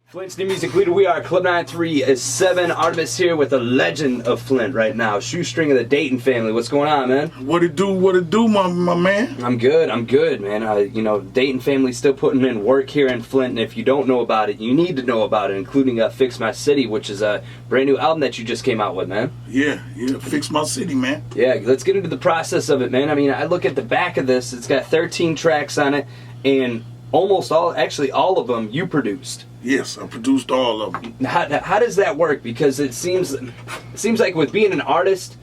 Flint's new music leader, we are Club 93 is 7 Artemis here with the legend of Flint right now, Shoestring of the Dayton Family. What's going on, man? What it do, my man? I'm good, man. Dayton Family still putting in work here in Flint, and if you don't know about it, you need to know about it, including Fix My City, which is a brand new album that you just came out with, man. Yeah, Fix My City, man. Yeah, let's get into the process of it, man. I mean, I look at the back of this, it's got 13 tracks on it, and almost all of them you produced. Yes, I produced all of them. How does that work? Because it seems like with being an artist,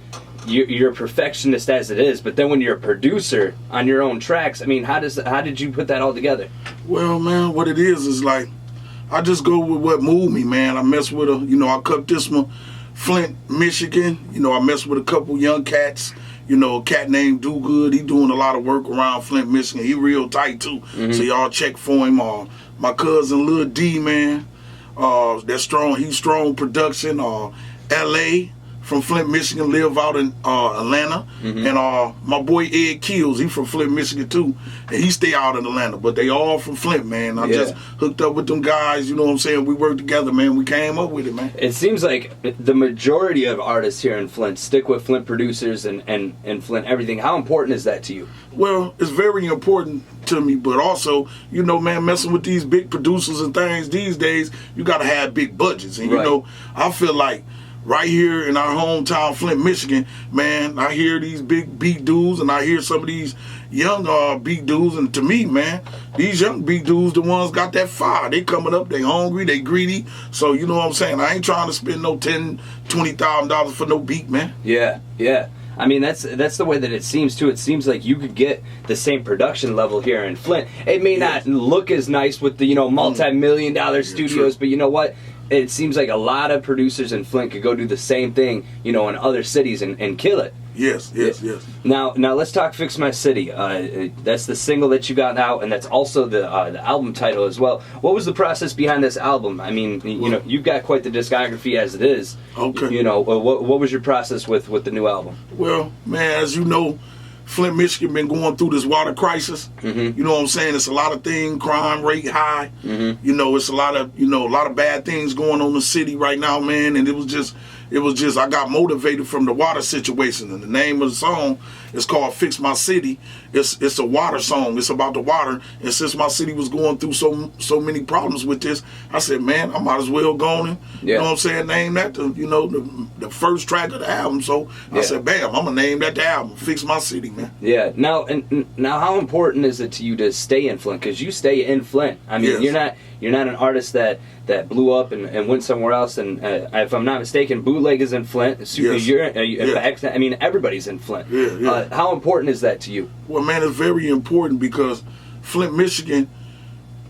you're a perfectionist as it is, but then when you're a producer on your own tracks, I mean, how did you put that all together? Well, man, what it is like, I just go with what moved me, man. I mess with I cut this one, Flint, Michigan. I mess with a couple young cats. A cat named Do Good. He doing a lot of work around Flint, Michigan. He real tight too. Mm-hmm. So y'all check for him. My cousin Lil D, man. That's strong. He's strong production. L.A. from Flint, Michigan, live out in Atlanta. Mm-hmm. And my boy Ed Kills, he from Flint, Michigan too, and he stay out in Atlanta. But they all from Flint, man. I just hooked up with them guys. You know what I'm saying? We worked together, man. We came up with it, man. It seems like the majority of artists here in Flint stick with Flint producers and Flint everything. How important is that to you? Well, it's very important to me, but also, man, messing with these big producers and things these days, you got to have big budgets. And, I feel like right here in our hometown, Flint, Michigan, man, I hear these big beat dudes and I hear some of these young beat dudes, and to me, man, these young beat dudes, the ones got that fire. They coming up, they hungry, they greedy. So, you know what I'm saying? I ain't trying to spend no $10,000, $20,000 for no beat, man. Yeah. I mean, that's the way that it seems, too. It seems like you could get the same production level here in Flint. It may not look as nice with the, multi-million-dollar studios, but you know what? It seems like a lot of producers in Flint could go do the same thing, in other cities and kill it. Yes. Now let's talk Fix My City. That's the single that you got out, and that's also the album title as well. What was the process behind this album? I mean, you've got quite the discography as it is. Okay. What was your process with the new album? Well, man, as you know, Flint, Michigan been going through this water crisis. Mm-hmm. You know what I'm saying? It's a lot of things, crime rate high. Mm-hmm. It's a lot of bad things going on in the city right now, man. And it was just I got motivated from the water situation. And the name of the song is called Fix My City. It's a water song. It's about the water. And since my city was going through so many problems with this, I said, man, I might as well go on and, you know what I'm saying, name that the first track of the album. So I said, bam, I'm going to name that the album, Fix My City, man. Yeah. Now, how important is it to you to stay in Flint? Because you stay in Flint. I mean, you're not an artist that blew up and went somewhere else. And if I'm not mistaken, Bootleg is in Flint. I mean, everybody's in Flint. Yeah. How important is that to you? Well, man, it's very important because Flint, Michigan,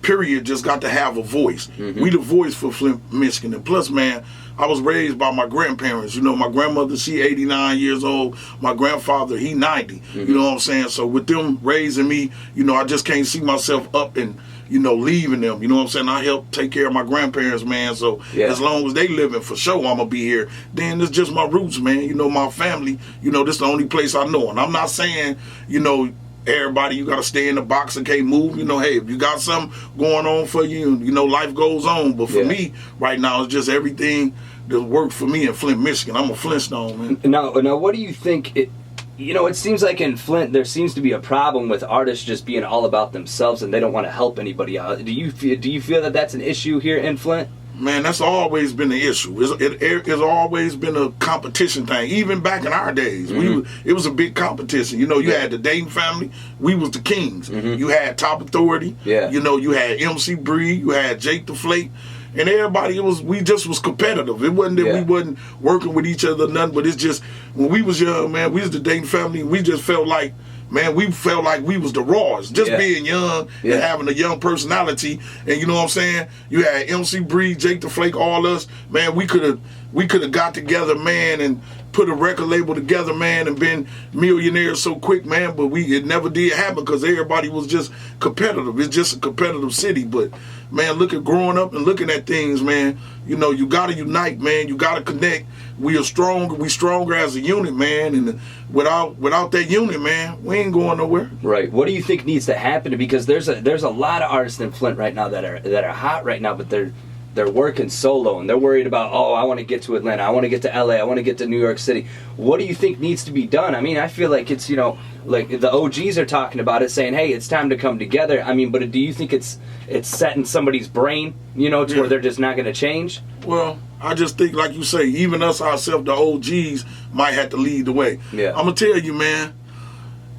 period, just got to have a voice. Mm-hmm. We the voice for Flint, Michigan. And plus, man, I was raised by my grandparents. My grandmother, she 89 years old. My grandfather, he 90. Mm-hmm. You know what I'm saying? So with them raising me, I just can't see myself up and leaving them. You know what I'm saying? I help take care of my grandparents, man. So as long as they living, for sure, I'm going to be here. Then it's just my roots, man. My family, this is the only place I know. And I'm not saying, everybody, you got to stay in the box and can't move. Hey, if you got something going on for you, life goes on. But for me, right now, it's just everything that worked for me in Flint, Michigan. I'm a Flintstone, man. Now, what do you think... it seems like in Flint there seems to be a problem with artists just being all about themselves and they don't want to help anybody out. Do you feel that that's an issue here in Flint? Man, that's always been an issue. It's always been a competition thing. Even back in our days, it was a big competition. You had the Dayton Family. We was the kings. Mm-hmm. You had Top Authority. Yeah. You had MC Bree. You had Jake the Flake. And everybody, we just was competitive. It wasn't that we wasn't working with each other, nothing, but it's just, when we was young, man, we was the Dayton Family, we just felt like, man, we felt like we was the Raws. Just being young and having a young personality. And you know what I'm saying? You had MC Bree, Jake the Flake, all us. Man, we could have got together, man, and put a record label together, man, and been millionaires so quick, man, but it never did happen because everybody was just competitive. It's just a competitive city. But, man, look at growing up and looking at things, man. You got to unite, man. You got to connect. We stronger as a unit, man. And without that unit, man, we ain't going nowhere. Right. What do you think needs to happen? Because there's a lot of artists in Flint right now that are hot right now, but they're working solo and they're worried about, oh, I want to get to Atlanta, I want to get to LA, I want to get to New York City. What do you think needs to be done? I mean, I feel like it's, like the OGs are talking about it, saying, hey, it's time to come together. I mean, but do you think it's set in somebody's brain, to where they're just not going to change? Well, I just think, like you say, even us ourselves, the OGs, might have to lead the way. Yeah. I'm going to tell you, man,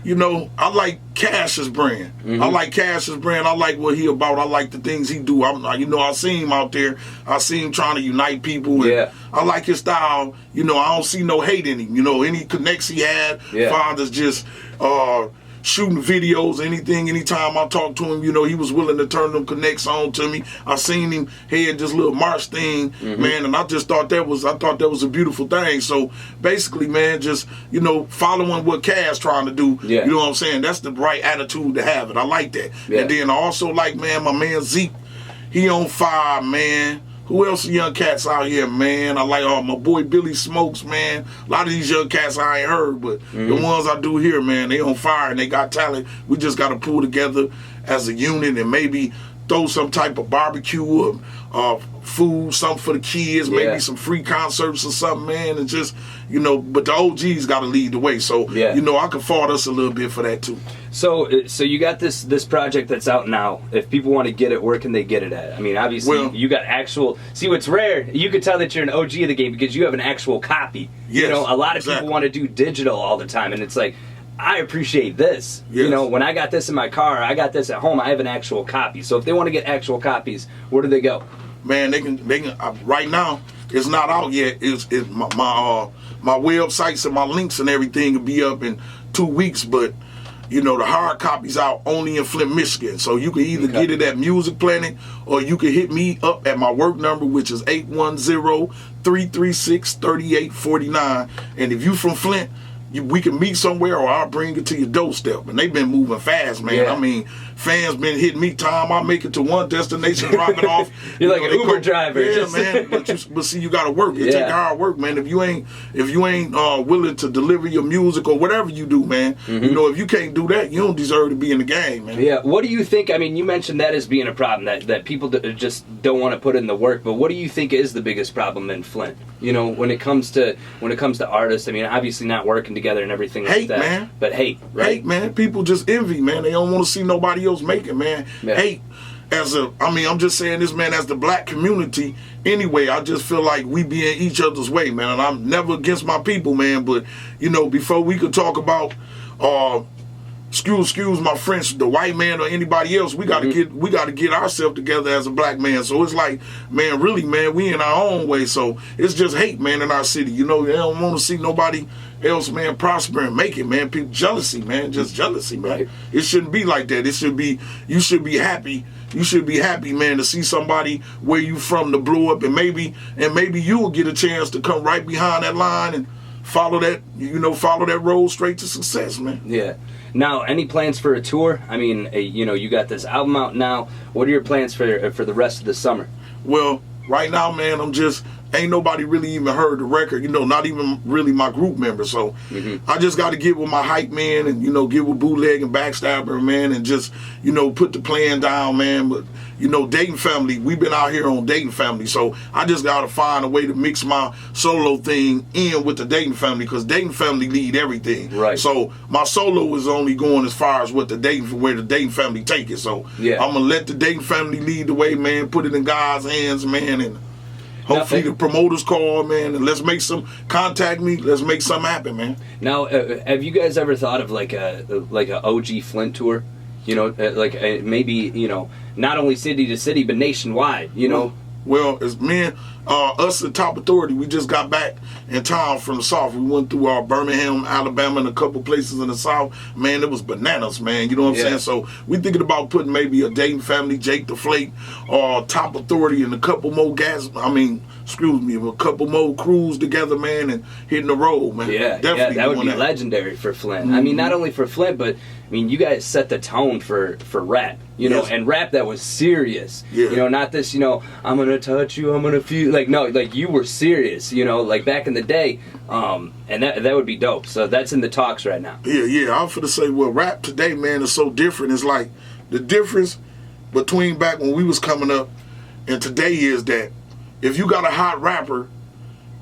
I like Cash's brand. Mm-hmm. I like Cash's brand. I like what he about. I like the things he do. I see him out there. I see him trying to unite people. And I like his style. I don't see no hate in him. Any connects he had, fathers just shooting videos, anytime I talked to him, he was willing to turn them connects on to me. I seen him head this little march thing, man, and I just thought that was a beautiful thing. So basically, man, just following what Cash trying to do. Yeah. You know what I'm saying? That's the right attitude to have it. I like that. Yeah. And then I also like, man, my man Zeke, he on fire, man. Who else young cats out here, man? I like my boy Billy Smokes, man. A lot of these young cats I ain't heard, but the ones I do hear, man, they on fire and they got talent. We just got to pull together as a unit and maybe throw some type of barbecue or food, something for the kids, maybe some free concerts or something, man, and just, but the OGs got to lead the way. So, I can fault us a little bit for that too. So you got this project that's out now. If people want to get it, where can they get it at? I mean, obviously, you got actual. See, what's rare, you can tell that you're an OG of the game because you have an actual copy. Yes, a lot of people want to do digital all the time, and it's like, I appreciate this. Yes. When I got this in my car, I got this at home, I have an actual copy. So if they want to get actual copies, where do they go? Man, they can. Right now, it's not out yet. It's my websites and my links and everything will be up in 2 weeks, but the hard copy's out only in Flint, Michigan. So you can either get it at Music Planet or you can hit me up at my work number, which is 810-336-3849. And if you from Flint, we can meet somewhere or I'll bring it to your doorstep. And they've been moving fast, man. Yeah. I mean, fans been hitting me time. I make it to one destination, drop it off. You're like an Uber driver. Yeah, man. But see, you got to work. It take hard work, man. If you ain't willing to deliver your music or whatever you do, man, if you can't do that, you don't deserve to be in the game, man. Yeah. What do you think? I mean, you mentioned that as being a problem, that people just don't want to put in the work. But what do you think is the biggest problem in Flint? When it comes to artists. I mean, obviously not working together and everything like that. Man. But hate, right? Hate, man. People just envy, man. They don't want to see nobody else make it, man. Yeah. Hate. I'm just saying this, man, as the black community, anyway, I just feel like we be in each other's way, man. And I'm never against my people, man. But, before we could talk about, excuse my French, the white man or anybody else, we gotta get ourselves together as a black man. So it's like, man, really, man, we in our own way. So it's just hate, man, in our city. They don't want to see nobody else, man, prosper and make it, man. People jealousy, man, just jealousy, man. Right. It shouldn't be like that. You should be happy. You should be happy, man, to see somebody where you from to blow up, and maybe you will get a chance to come right behind that line and follow that road straight to success, man. Yeah. Now, any plans for a tour? I mean, you got this album out now. What are your plans for the rest of the summer? Well, right now, man, ain't nobody really even heard the record, not even really my group members. So I just got to get with my hype man and, get with Bootleg and Backstabba, man, and just, put the plan down, man. But, Dayton Family, we've been out here on Dayton Family. So I just got to find a way to mix my solo thing in with the Dayton Family because Dayton Family lead everything. Right. So my solo is only going as far as where the Dayton Family take it. So I'm going to let the Dayton Family lead the way, man, put it in God's hands, man, and hopefully the promoters call, man, and contact me. Let's make something happen, man. Now, have you guys ever thought of like a OG Flint tour? Maybe not only city to city, but nationwide. Well, as me and us at Top Authority, we just got back in town from the South. We went through Birmingham, Alabama, and a couple places in the South. Man, it was bananas, man. You know what I'm saying? So we thinking about putting maybe a Dayton Family, Jake the Flake, or Top Authority, and a couple more a couple more crews together, man, and hitting the road, man. Yeah, definitely. That would be legendary for Flint. I mean, not only for Flint, but you guys set the tone for rap. And rap that was serious. Yeah. Not this, I'm gonna touch you, I'm gonna feel you were serious, like back in the day. And that would be dope. So that's in the talks right now. Yeah. I'm finna say, well, rap today, man, is so different. It's like the difference between back when we was coming up and today is that if you got a hot rapper,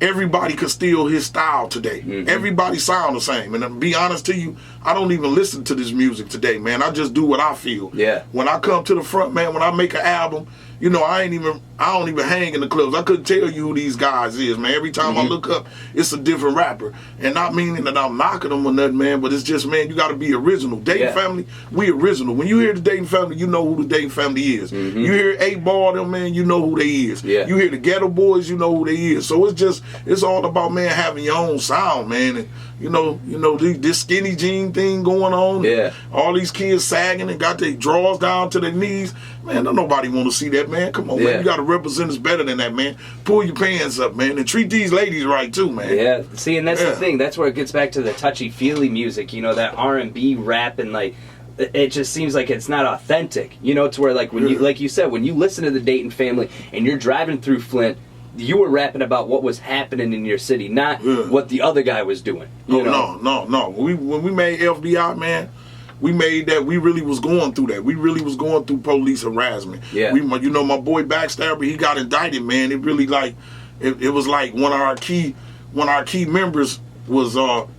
everybody could steal his style today. Everybody sound the same. And to be honest to you, I don't even listen to this music today, man. I just do what I feel. Yeah. When I come to the front, man, when I make an album, you know, I don't even hang in the clubs. I couldn't tell you who these guys is, man. Every time I look up, it's a different rapper. And not meaning that I'm knocking them or nothing, man, but it's just, man, you got to be original. Dayton Family, we original. When you hear the Dayton Family, you know who the Dayton Family is. You hear 8-Ball, them, man, you know who they is. Yeah. You hear the Ghetto Boys, you know who they is. So it's all about, man, having your own sound, man. And, you know, this skinny jean thing going on. Yeah. All these kids sagging and got their drawers down to their knees. Man, don't nobody want to see that, man. Come on, man. You got to represent us better than that, man. Pull your pants up, man, and treat these ladies right, too, man. Yeah. See, and that's the thing. That's where it gets back to the touchy-feely music, you know, that R&B rap, and, like, it just seems like it's not authentic. You know, to where, like, when you, like you said, when you listen to the Dayton Family and you're driving through Flint, you were rapping about what was happening in your city, not what the other guy was doing. You know? No. When we made FBI, man, we made that. We really was going through that. We really was going through police harassment. Yeah. You know, my boy Backstabba, he got indicted, man. It really like, it was like one of our key members was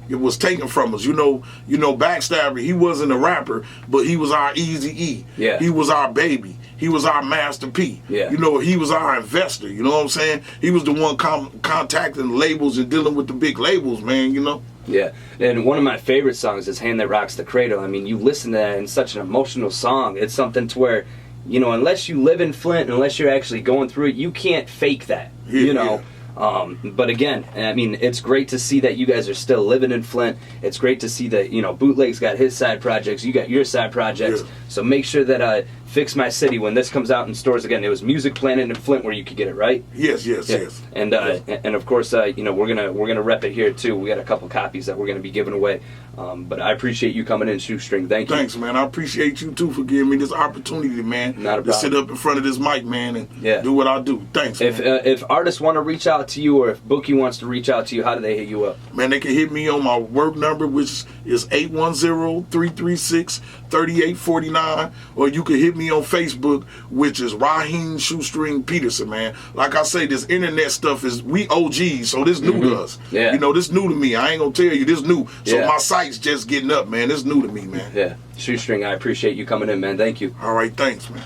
it was taken from us. You know, Backstabba, he wasn't a rapper, but he was our Eazy-E. Yeah. He was our baby. He was our Master P. Yeah. You know, he was our investor. You know what I'm saying? He was the one contacting labels and dealing with the big labels, man, you know? Yeah. And one of my favorite songs is Hand That Rocks the Cradle. I mean, you listen to that in such an emotional song. It's something to where, you know, unless you live in Flint, unless you're actually going through it, you can't fake that, you know? But again, I mean, it's great to see that you guys are still living in Flint. It's great to see that, you know, Bootleg's got his side projects, you got your side projects. So make sure that Fix My City, when this comes out in stores again, it was Music Planet in Flint where you could get it, right? Yes. And of course, you know, we're gonna rep it here too. We got a couple copies that we're gonna be giving away. But I appreciate you coming in, Shoestring. Thank you. Thanks, man. I appreciate you too for giving me this opportunity, man. Not a problem. To sit up in front of this mic, man, and do what I do. Thanks, man. If artists want to reach out to you, or if Bookie wants to reach out to you, how do they hit you up? Man, they can hit me on my work number, which is 810-336-3849, or you can hit me on Facebook, which is Raheem Shoestring Peterson, man. Like I say, this internet stuff we OGs, so this new to us. Yeah. You know, this new to me. I ain't gonna tell you, this new. So my site's just getting up, man. This new to me, man. Yeah. Shoestring, I appreciate you coming in, man. Thank you. All right, thanks, man.